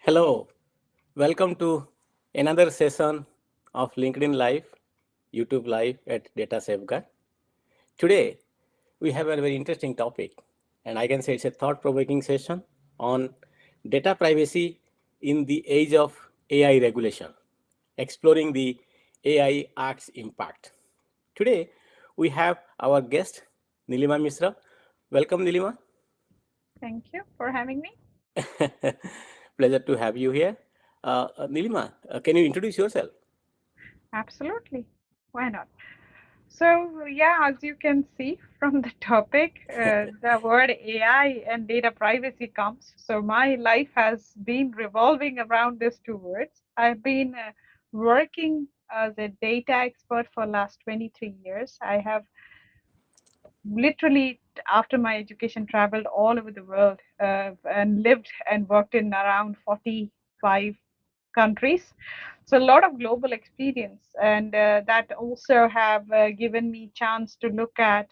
Hello, welcome to another session of LinkedIn Live, YouTube Live at DataSafeguard. Today, we have a very interesting topic, and I can say it's a thought-provoking session on data privacy in the age of AI regulation, exploring the AI Act's impact. Today, we have our guest, Nilima Misra. Welcome, Nilima. Thank you for having me. Pleasure to have you here. Nilima, can you introduce yourself? Absolutely. Why not? So, yeah, as you can see from the topic, the word AI and data privacy comes. So, my life has been revolving around these two words. I've been working as a data expert for last 23 years. I have literally, after my education, traveled all over the world and lived and worked in around 45 countries, so a lot of global experience, and that also have given me chance to look at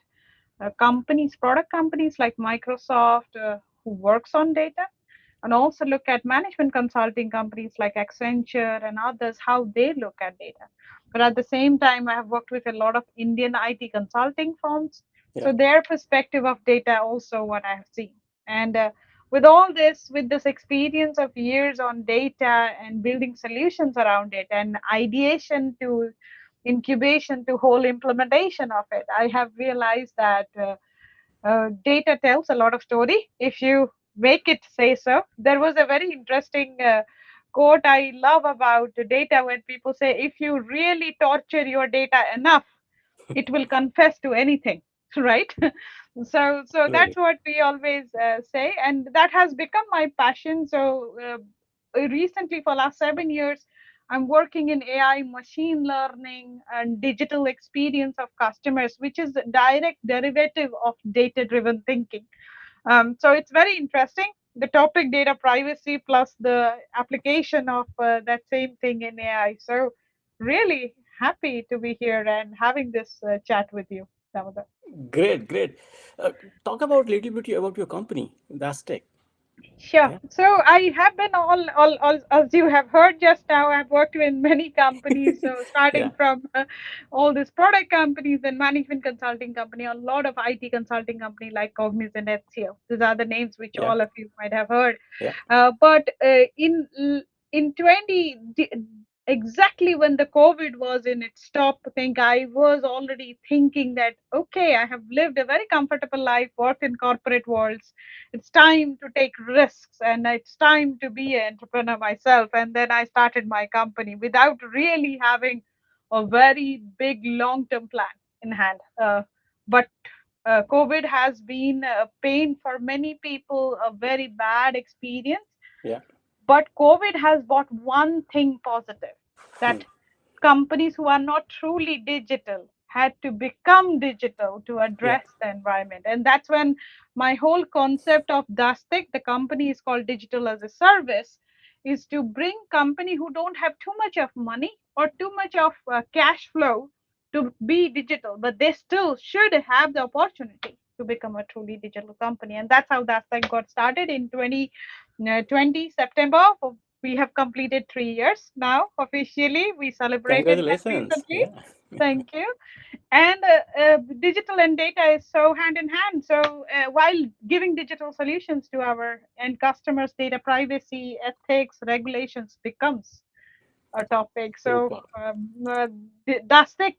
companies, product companies like Microsoft, who works on data, and also look at management consulting companies like Accenture and others, how they look at data. But at the same time, I have worked with a lot of Indian IT consulting firms. Yeah. So their perspective of data also what I have seen. And with all this, with this experience of years on data and building solutions around it and ideation to incubation to whole implementation of it, I have realized that data tells a lot of story if you make it say so. There was a very interesting quote I love about the data when people say, if you really torture your data enough, it will confess to anything, right? So that's Really? what we always say, and that has become my passion. So recently, for last 7 years, I'm working in AI, machine learning, and digital experience of customers, which is a direct derivative of data driven thinking. So it's very interesting, the topic data privacy plus the application of that same thing in AI. So really happy to be here and having this chat with you, Damodar. Great, great. Talk about little bit about your company, Dtic. Sure. Yeah, So I have been all, as you have heard just now, I've worked in many companies. So yeah, starting from all these product companies and management consulting company, a lot of IT consulting company like Cognizant, HCL. These are the names which yeah, all of you might have heard. yeah. But in 20 exactly when the COVID was in its top thing, I was already thinking that okay, I have lived a very comfortable life, worked in corporate worlds. It's time to take risks and it's time to be an entrepreneur myself. And then I started my company without really having a very big long term plan in hand. But COVID has been a pain for many people, a very bad experience. Yeah. But COVID has brought one thing positive, Hmm. that companies who are not truly digital had to become digital to Yeah. address the environment. And that's when my whole concept of Dtic, the company is called Digital as a Service, is to bring company who don't have too much of money or too much of cash flow to be digital, but they still should have the opportunity to become a truly digital company. And that's how Dtic got started in 2020 September. We have completed 3 years now officially. We celebrated that Congratulations. recently. Yeah. Thank you. And digital and data is so hand in hand. So while giving digital solutions to our end customers, data privacy, ethics, regulations becomes a topic. So Super. Dastic,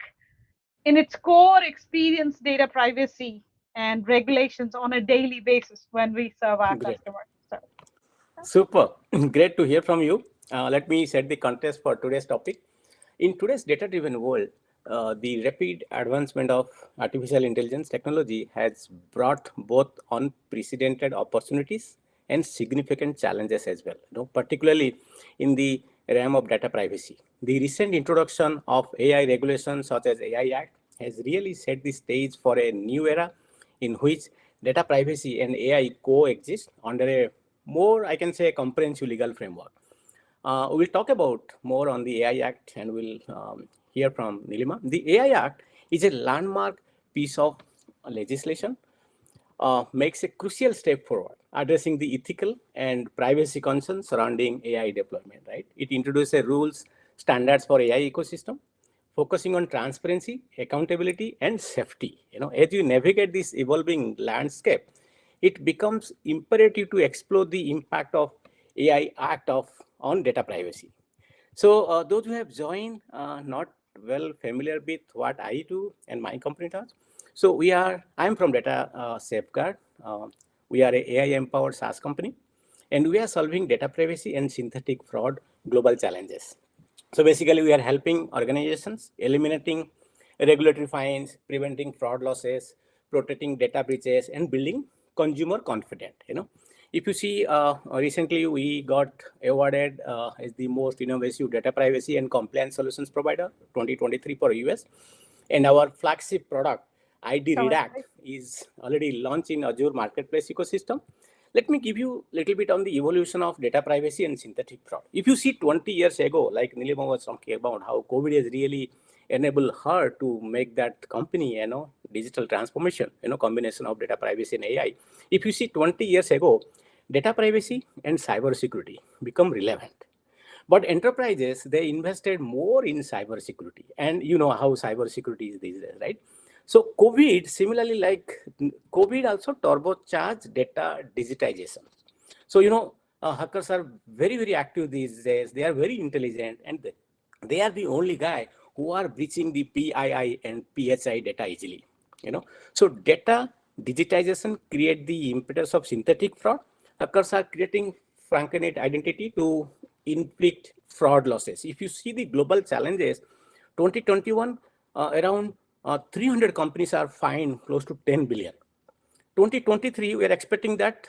in its core, experience data privacy and regulations on a daily basis when we serve our Great. customers. So Super. Great to hear from you. Let me set the context for today's topic. In today's data driven world, the rapid advancement of artificial intelligence technology has brought both unprecedented opportunities and significant challenges as well, particularly in the realm of data privacy. The recent introduction of AI regulations such as AI Act has really set the stage for a new era in which data privacy and AI coexist under a more, I can say, comprehensive legal framework. We'll talk about more on the AI Act and we'll hear from Nilima. The AI Act is a landmark piece of legislation makes a crucial step forward, addressing the ethical and privacy concerns surrounding AI deployment. Right? It introduces rules, standards for AI ecosystem, focusing on transparency, accountability, and safety. As you navigate this evolving landscape, it becomes imperative to explore the impact of AI Act of on data privacy. So those who have joined, not well familiar with what I do and my company does. So I'm from Data Safeguard. We are a AI empowered SaaS company, and we are solving data privacy and synthetic fraud global challenges. So basically, we are helping organizations eliminating regulatory fines, preventing fraud losses, protecting data breaches, and building consumer confidence. If you see, recently we got awarded as the most innovative data privacy and compliance solutions provider 2023 for US, and our flagship product ID Oh, that's Redact great. is already launched in Azure Marketplace ecosystem. Let me give you a little bit on the evolution of data privacy and synthetic fraud. If you see 20 years ago, like Nilima was talking about how COVID has really enabled her to make that company, digital transformation, combination of data privacy and AI. If you see 20 years ago, data privacy and cyber security become relevant. But enterprises, they invested more in cybersecurity, and you know how cybersecurity is these days, right? So COVID, similarly, like COVID, also turbocharged data digitization. So hackers are very very active these days. They are very intelligent, and they are the only guy who are breaching the PII and PHI data easily. So data digitization create the impetus of synthetic fraud. Hackers are creating Frankenite identity to inflict fraud losses. If you see the global challenges, 2021, around 300 companies are fined close to 10 billion. 2023, we are expecting that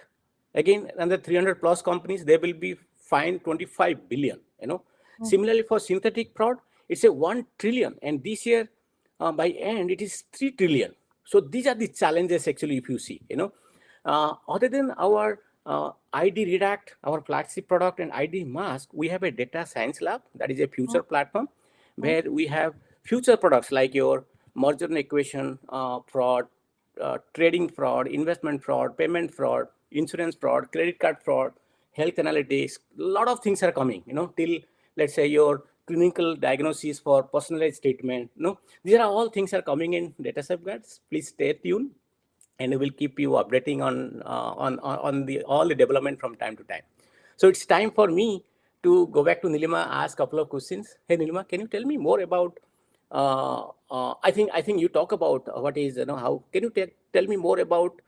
again another 300 plus companies, they will be fined 25 billion. Mm. Similarly for synthetic fraud, it's a 1 trillion, and this year by end it is 3 trillion. So these are the challenges actually. If you see, other than our ID Redact, our flagship product, and ID Mask, we have a data science lab that is a Mm. future platform Mm. where we have future products like your merger and acquisition fraud, trading fraud, investment fraud, payment fraud, insurance fraud, credit card fraud, health analytics. A lot of things are coming, till let's say your clinical diagnosis for personalized treatment. These are all things are coming in data safeguards. Please stay tuned, and we will keep you updating on the all the development from time to time. So it's time for me to go back to Nilima, ask a couple of questions. Hey Nilima, can you tell me more about? I think you talk about what is, how can you tell me more about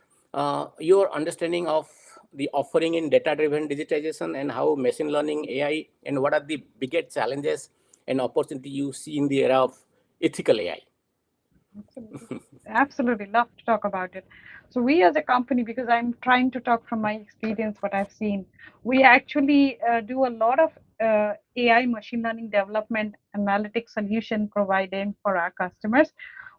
your understanding of the offering in data driven digitization and how machine learning AI, and what are the biggest challenges and opportunity you see in the era of ethical AI? Absolutely. Absolutely. Love to talk about it. So, we as a company, because I'm trying to talk from my experience, what I've seen, we actually do a lot of AI machine learning development analytic solution providing for our customers.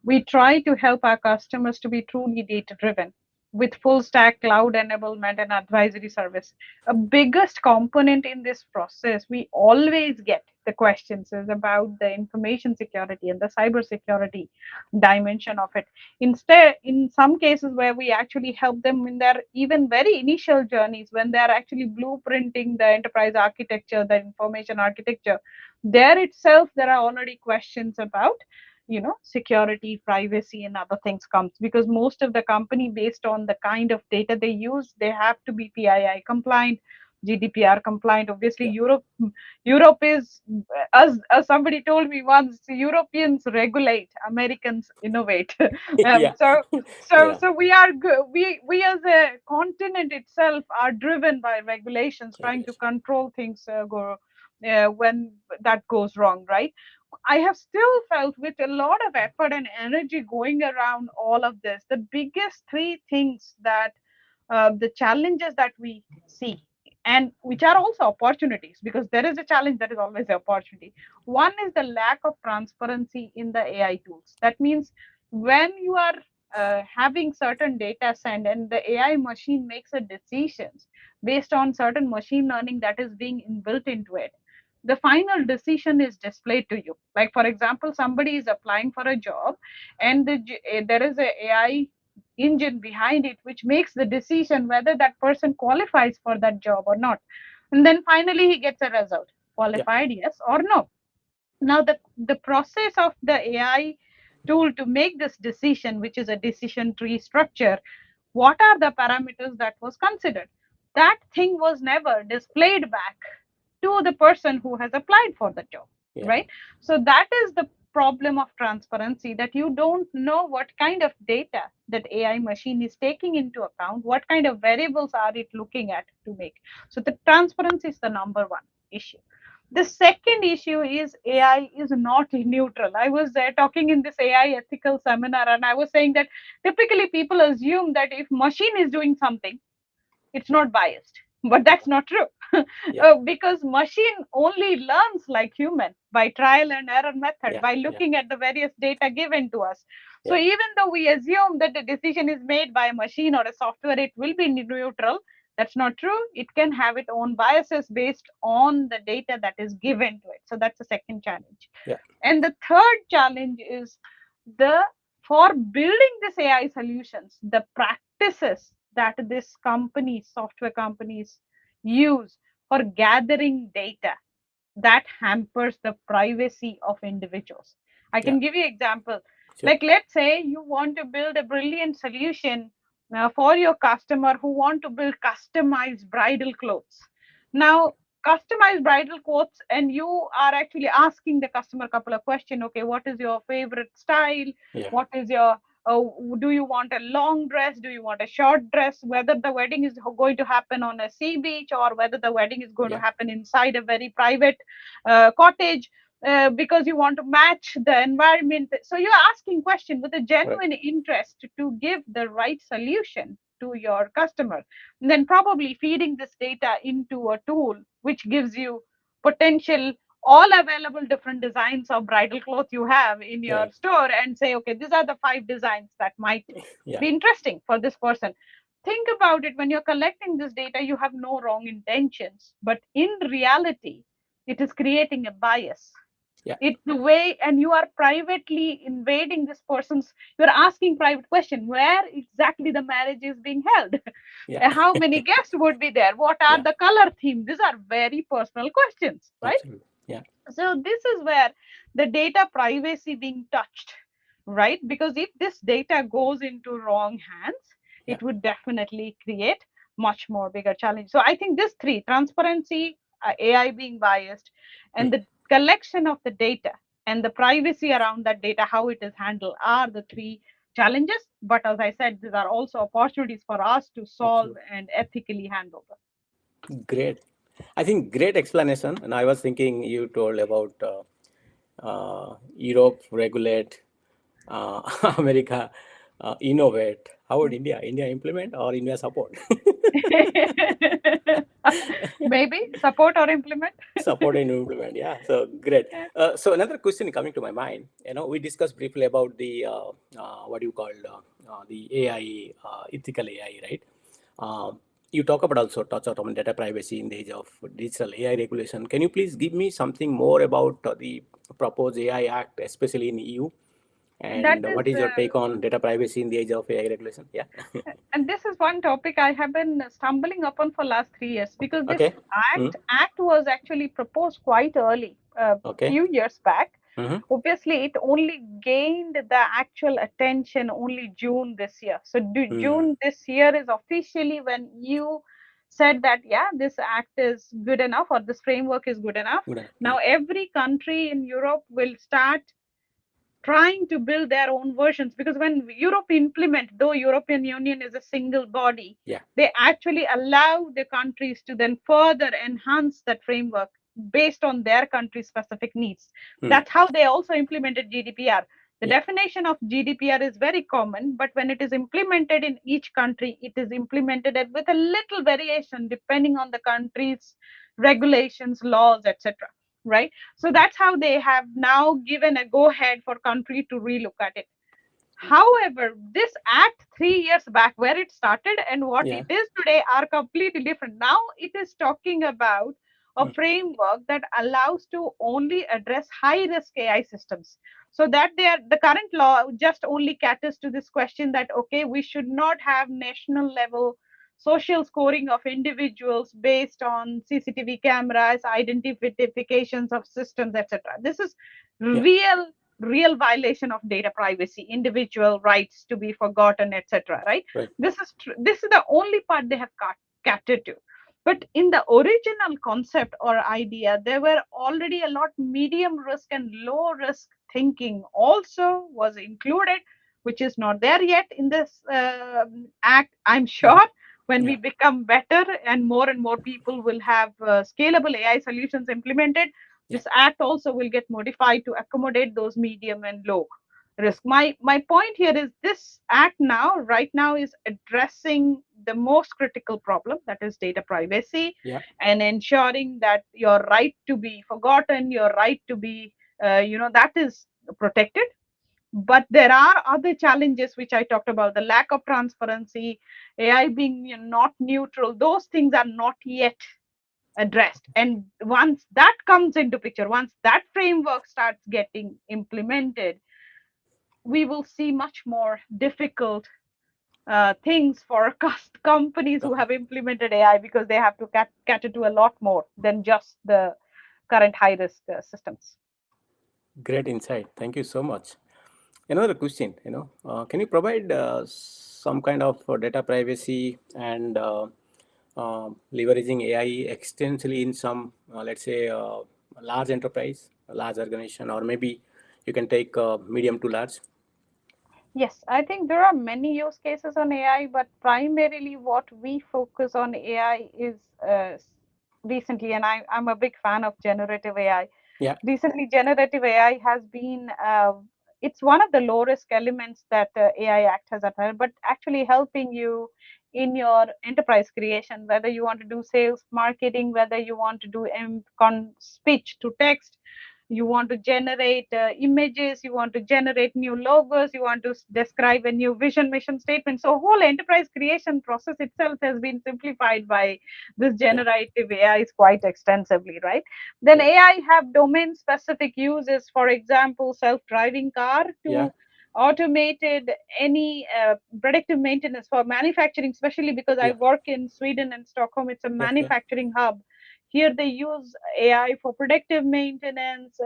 We try to help our customers to be truly data driven with full stack cloud enablement and advisory service. A biggest component in this process, we always get the questions is about the information security and the cyber security dimension of it. Instead, in some cases where we actually help them in their even very initial journeys, when they are actually blueprinting the enterprise architecture, the information architecture, there itself there are already questions about security, privacy, and other things comes, because most of the company, based on the kind of data they use, they have to be PII compliant, GDPR compliant. Obviously, Yeah. Europe is, as somebody told me once, Europeans regulate, Americans innovate. Yeah. So Yeah. we are we as a continent itself are driven by regulations, trying to Regulation. control things go when that goes wrong, right? I have still felt with a lot of effort and energy going around all of this, the biggest three things that the challenges that we see, and which are also opportunities, because there is a challenge, that is always an opportunity. One is the lack of transparency in the AI tools. That means when you are having certain data sent and the AI machine makes a decisions based on certain machine learning that is being inbuilt into it, the final decision is displayed to you. Like, for example, somebody is applying for a job, and there is a AI. engine behind it, which makes the decision whether that person qualifies for that job or not. And then finally, he gets a result, Yeah. qualified, yes or no. Now, the process of the AI tool to make this decision, which is a decision tree structure, what are the parameters that was considered? That thing was never displayed back to the person who has applied for the job, Yeah. right? So that is the problem of transparency, that you don't know what kind of data that AI machine is taking into account, what kind of variables are it looking at to make. So the transparency is the number one issue. The second issue is AI is not neutral. I was talking in this AI ethical seminar, and I was saying that typically people assume that if machine is doing something, it's not biased, but that's not true. Yeah. Because machine only learns like human by trial and error method, Yeah. by Yeah. looking at the various data given to us. So Yeah. even though we assume that the decision is made by a machine or a software, it will be neutral. That's not true. It can have its own biases based on the data that is given to it. So that's the second challenge. Yeah. And the third challenge is the for building this AI solutions, the practices that this companies, software companies use for gathering data, that hampers the privacy of individuals. I Yeah. can give you example. Sure. Like, let's say you want to build a brilliant solution for your customer who want to build customized bridal clothes. Now, customized bridal clothes, and you are actually asking the customer a couple of questions. Okay, what is your favorite style? Yeah. What is your uh, do you want a long dress? Do you want a short dress? Whether the wedding is going to happen on a sea beach, or whether the wedding is going to Yeah. happen inside a very private cottage, because you want to match the environment. So you're asking question with a Right. genuine interest to give the right solution to your customer, and then probably feeding this data into a tool which gives you potential all available different designs of bridal cloth you have in your Right. store, and say, okay, these are the 5 designs that might Yeah. be interesting for this person. Think about it. When you're collecting this data, you have no wrong intentions, but in reality, it is creating a bias. Yeah. It's the way, and you are privately invading this person's, you're asking private question, where exactly the marriage is being held, Yeah. how many guests would be there, what are Yeah. the color theme. These are very personal questions, right? Absolutely. Yeah. So this is where the data privacy being touched, right? Because if this data goes into wrong hands, Yeah. it would definitely create much more bigger challenge. So I think this three: transparency, AI being biased, Mm. and the collection of the data and the privacy around that data, how it is handled, are the three challenges. But as I said, these are also opportunities for us to solve Absolutely. and ethically handle them. Great. I think great explanation. And I was thinking you told about Europe regulate, America innovate. How would India? India implement or India support? Maybe support or implement. Support and implement. Yeah. So great. So another question coming to my mind. We discussed briefly about the what you call the AI, ethical AI, right? Um, you talk about also touch on data privacy in the age of digital AI regulation. Can you please give me something more about the proposed AI Act, especially in EU, That and is what is your take on data privacy in the age of AI regulation? Yeah. and this is one topic I have been stumbling upon for last 3 years, because this Okay. Mm. act was actually proposed quite early, a Okay. few years back. Mm-hmm. Obviously, it only gained the actual attention only June this year. So Mm. June this year is officially when you said that, yeah, this act is good enough, or this framework is good enough. Good enough. Now every country in Europe will start trying to build their own versions, because when Europe implement, though European Union is a single body, Yeah. they actually allow the countries to then further enhance that framework based on their country specific needs. Mm. That's how they also implemented GDPR. The Yeah. definition of GDPR is very common, but when it is implemented in each country, it is implemented with a little variation depending on the country's regulations, laws, etc. Right? So that's how they have now given a go ahead for country to relook at it. However, this act 3 years back, where it started and what Yeah. it is today, are completely different. Now it is talking about a Mm. framework that allows to only address high risk AI systems. So that the current law just only caters to this question that okay, we should not have national level social scoring of individuals based on CCTV cameras, identifications of systems, etc. This is Yeah. real violation of data privacy, individual rights to be forgotten, etc. Right? Right. This is the only part they have catered to. But in the original concept or idea, there were already a lot medium risk and low risk thinking also was included, which is not there yet in this act. I'm Mhm. sure when we Yeah. become better and more people will have scalable AI solutions implemented, Yeah. this act also will get modified to accommodate those medium and low risk. My point here is this act now, right now, is addressing the most critical problem, that is data privacy, Yeah. and ensuring that your right to be forgotten, your right to be, that is protected. But there are other challenges which I talked about: the lack of transparency, AI being not neutral. Those things are not yet addressed, and once that comes into picture, once that framework starts getting implemented, we will see much more difficult things for companies who Okay. have implemented AI, because they have to cater to a lot more than just the current high risk systems. Great insight. Thank you so much. Another question, can you provide some kind of data privacy and leveraging AI extensively in some, let's say, large enterprise, a large organization, or maybe you can take medium to large? Yes, I think there are many use cases on AI, but primarily what we focus on AI is recently, and I'm a big fan of generative AI. Yeah. Recently, generative AI has been, it's one of the low risk elements that AI Act has upheld, but actually helping you in your enterprise creation, whether you want to do sales, marketing, whether you want to do speech to text, you want to generate images, you want to generate new logos, you want to describe a new vision mission statement. So whole enterprise creation process itself has been simplified by this Yeah. generative AI quite extensively, right? Then Yeah. AI have domain specific uses, for example, self-driving car Yeah. to automated any predictive maintenance for manufacturing, especially because I Yeah. work in Sweden and Stockholm. It's a Yeah. Yeah. manufacturing hub. Here they use AI for predictive maintenance,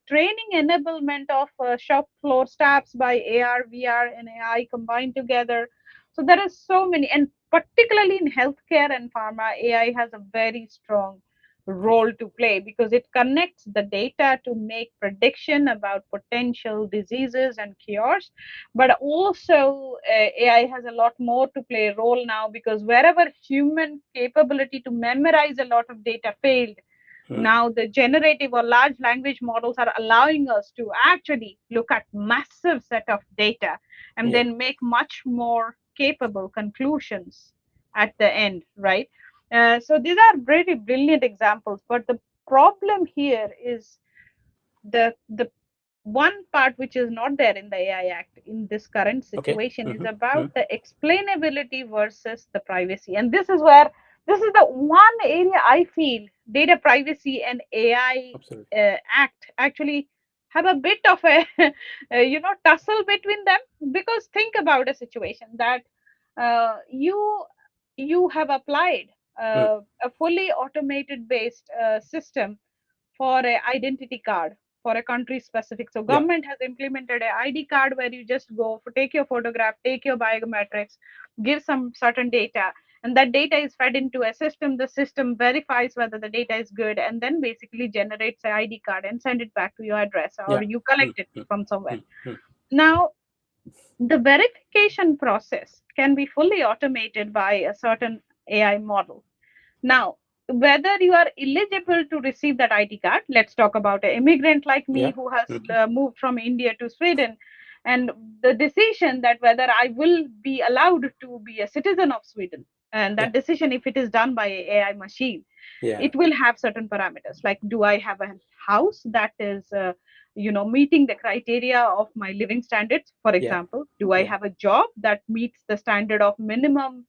training enablement of shop floor staffs by AR, VR, and AI combined together. So there are so many, and particularly in healthcare and pharma, AI has a very strong role to play because it connects the data to make prediction about potential diseases and cures. But also AI has a lot more to play a role now, because wherever human capability to memorize a lot of data failed, Hmm. now the generative or large language models are allowing us to actually look at massive set of data and Yeah. then make much more capable conclusions at the end, right? So these are really brilliant examples, but the problem here is the one part which is not there in the AI Act in this current Okay. situation is Mm-hmm. about Mm. the explainability versus the privacy. And this is where this is the one area I feel data privacy and AI Absolutely. Act actually have a bit of a tussle between them. Because think about a situation that you have applied Mm. a fully automated based system for a identity card for a country specific. So Yeah. government has implemented a ID card where you just go for, take your photograph, take your biometrics, give some certain data, and that data is fed into a system. The system verifies whether the data is good, and then basically generates an ID card and send it back to your address, or Yeah. you Mm. collect it Mm. from somewhere. Mm. Mm. Now the verification process can be fully automated by a certain AI model. Now, whether you are eligible to receive that ID card, let's talk about an immigrant like me Yeah. who has Mm-hmm. moved from India to Sweden, and the decision that whether I will be allowed to be a citizen of Sweden, and Yeah. that decision, if it is done by a AI machine, Yeah. it will have certain parameters, like do I have a house that is meeting the criteria of my living standards, for Yeah. example? Do I Yeah. have a job that meets the standard of minimum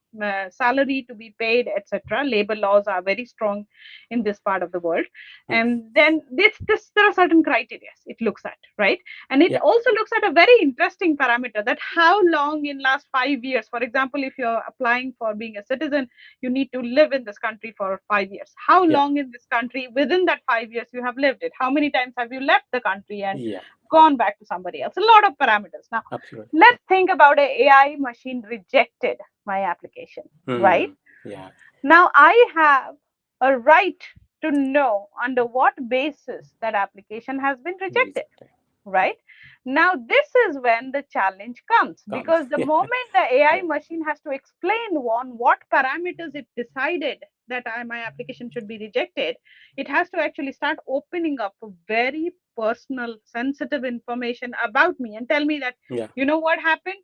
salary to be paid, etc. Labor laws are very strong in this part of the world. mm, And then this there are certain criteria it looks at, right? And it yeah, also looks at a very interesting parameter, that how long in last 5 years, for example, if you're applying for being a citizen, you need to live in this country for 5 years. How yeah, long in this country within that 5 years you have lived it? How many times have you left the country and yeah, gone back to somebody else? A lot of parameters. Now, absolutely. let's think about a AI machine rejected my application, right? Mm, yeah, Now I have a right to know under what basis that application has been rejected, rejected. right? Now, this is when the challenge comes, Comes. because the Yeah, moment the AI yeah, machine has to explain on what parameters it decided that my application should be rejected, it has to actually start opening up very personal, sensitive information about me and tell me that, yeah, you know what happened?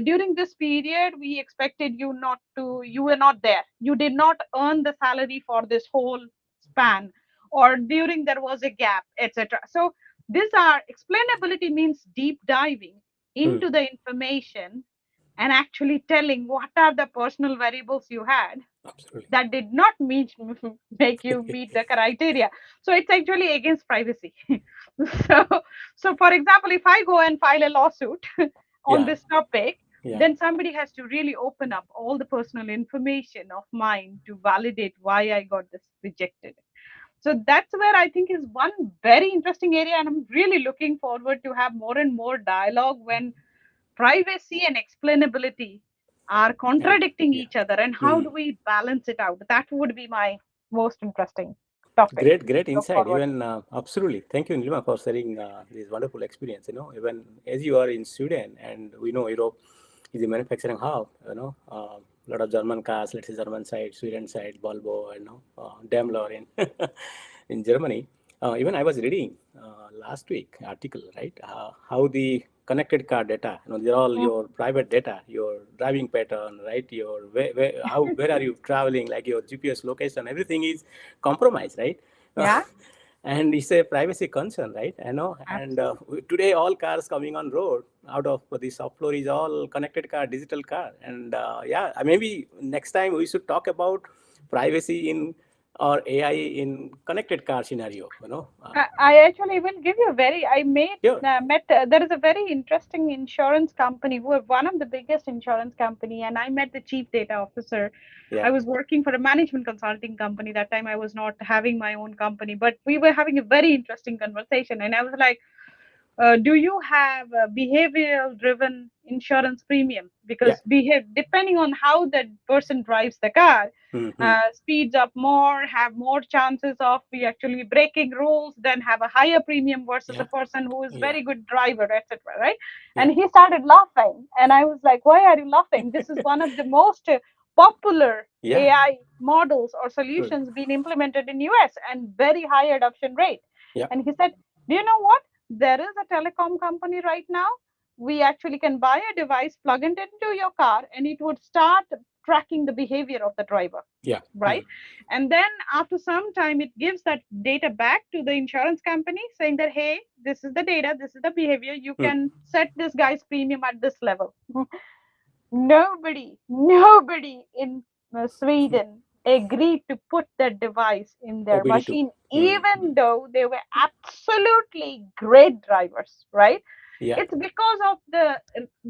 During this period, we expected you not to, you were not there. You did not earn the salary for this whole span, or during there was a gap, etc. So, these are explainability means deep diving mm, into the information and actually telling what are the personal variables you had absolutely. that did not meet make you meet the criteria. So it's actually against privacy. so so for example, if I go and file a lawsuit on Yeah, this topic, yeah, then somebody has to really open up all the personal information of mine to validate why I got this rejected. So that's where I think is one very interesting area, and I'm really looking forward to have more and more dialogue when privacy and explainability are and contradicting yeah. each other, and how do Mm. we balance it out? That would be my most interesting topic. Great, great Look insight. forward to. Even absolutely. Thank you, Nima, for sharing this wonderful experience. Even as you are in Sweden, and we know Europe is a manufacturing hub. A lot of German cars, let's say German side, Sweden side, Volvo, Daimler in in Germany. Even I was reading last week article, right? How the connected car data, they're all Mm. your private data, your driving pattern, right? Your where are you traveling, like your GPS location, everything is compromised, right? Yeah, And it's a privacy concern, right? And absolutely. today all cars coming on road out of the shop floor is all connected car, digital car. And yeah, maybe next time we should talk about privacy in or AI in connected car scenario. I actually will give you a very. I made Sure. met. There is a very interesting insurance company who are one of the biggest insurance company, and I met the chief data officer. Yeah. I was working for a management consulting company that time. I was not having my own company, but we were having a very interesting conversation, and I was like, do you have a behavioral driven insurance premium? Yeah. Because behave depending on how that person drives the car, Hmm. speeds up more, have more chances of we actually breaking rules, then have a higher premium versus a Yeah. person who is Yeah. very good driver, etc. Right? Yeah. And he started laughing, and I was like, why are you laughing? This is one of the most popular Yeah. AI models or Absolutely. solutions being implemented in US and very high adoption rate. Yeah. And he said, do you know what? There is a telecom company right now. We actually can buy a device, plug it into your car, and it would start tracking the behavior of the driver, Yeah. right? And then after some time, it gives that data back to the insurance company saying that, hey, this is the data, this is the behavior. You Mm. can set this guy's premium at this level. Nobody in Sweden agreed to put that device in their OBD2. machine, Mm. even though they were absolutely great drivers, right? Yeah. It's because of the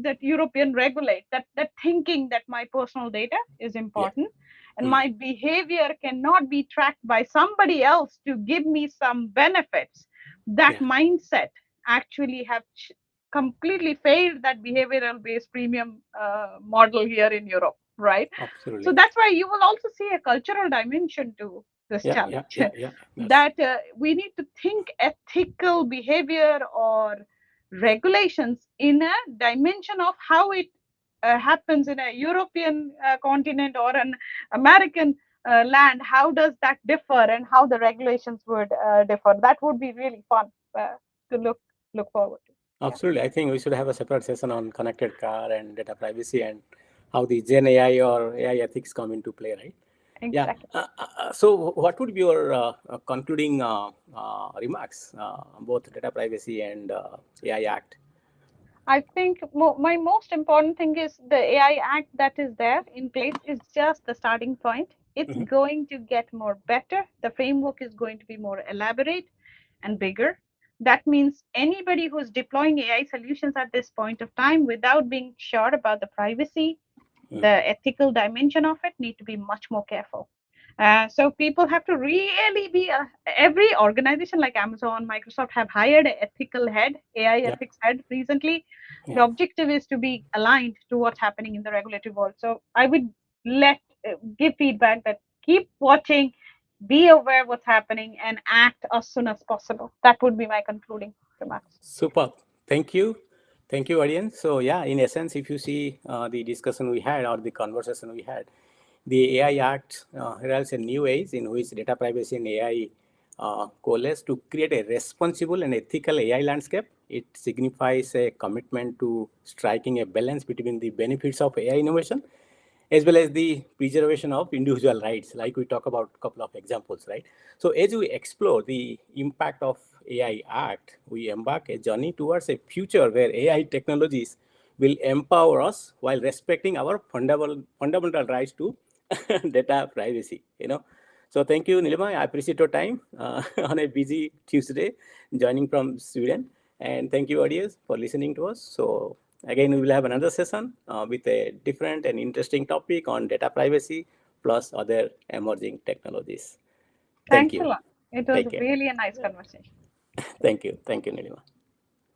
that European regulate that thinking that my personal data is Yeah. important and Mm. my behavior cannot be tracked by somebody else to give me some benefits. That Yeah. mindset actually have completely failed that behavioral based premium model here in Europe, right? So Absolutely. that's why you will also see a cultural dimension to this Yeah. Yeah. challenge Yeah. Yeah. That's that we need to think ethical behavior or regulations in a dimension of how it happens in a European continent or an American land. How does that differ, and how the regulations would differ? That would be really fun to look forward to. Yeah, absolutely. I think we should have a separate session on connected car and data privacy and how the Gen AI or AI ethics come into play, right? Yeah. exactly. So, what would be your concluding remarks, both data privacy and AI Act? I think my most important thing is the AI Act that is there in place is just the starting point. It's Mhm. going to get more better. The framework is going to be more elaborate and bigger. That means anybody who's deploying AI solutions at this point of time without being sure about the privacy, Mhm. the ethical dimension of it, need to be much more careful. So people have to really be every organization like Amazon, Microsoft have hired an ethical head, AI Yeah, ethics head recently. yeah. The objective is to be aligned to what's happening in the regulatory world. So I would let give feedback that keep watching, be aware what's happening, and act as soon as possible. That would be my concluding remarks. Super. Thank you. Thank you, audience. So yeah, in essence, if you see the discussion we had or the conversation we had, the AI Act heralds a new age in which data privacy and AI coalesce to create a responsible and ethical AI landscape. It signifies a commitment to striking a balance between the benefits of AI innovation as well as the preservation of individual rights, like we talk about a couple of examples, right? So as we explore the impact of AI Act, we embark a journey towards a future where AI technologies will empower us while respecting our fundamental rights to data privacy, you know. So thank you, Nilima. I appreciate your time on a busy Tuesday, joining from Sweden. And thank you, audience, for listening to us. So again, we will have another session with a different and interesting topic on data privacy plus other emerging technologies. Thank Thanks a you. lot. It was Take care. really a nice conversation. Thank you. Thank you, Nilima.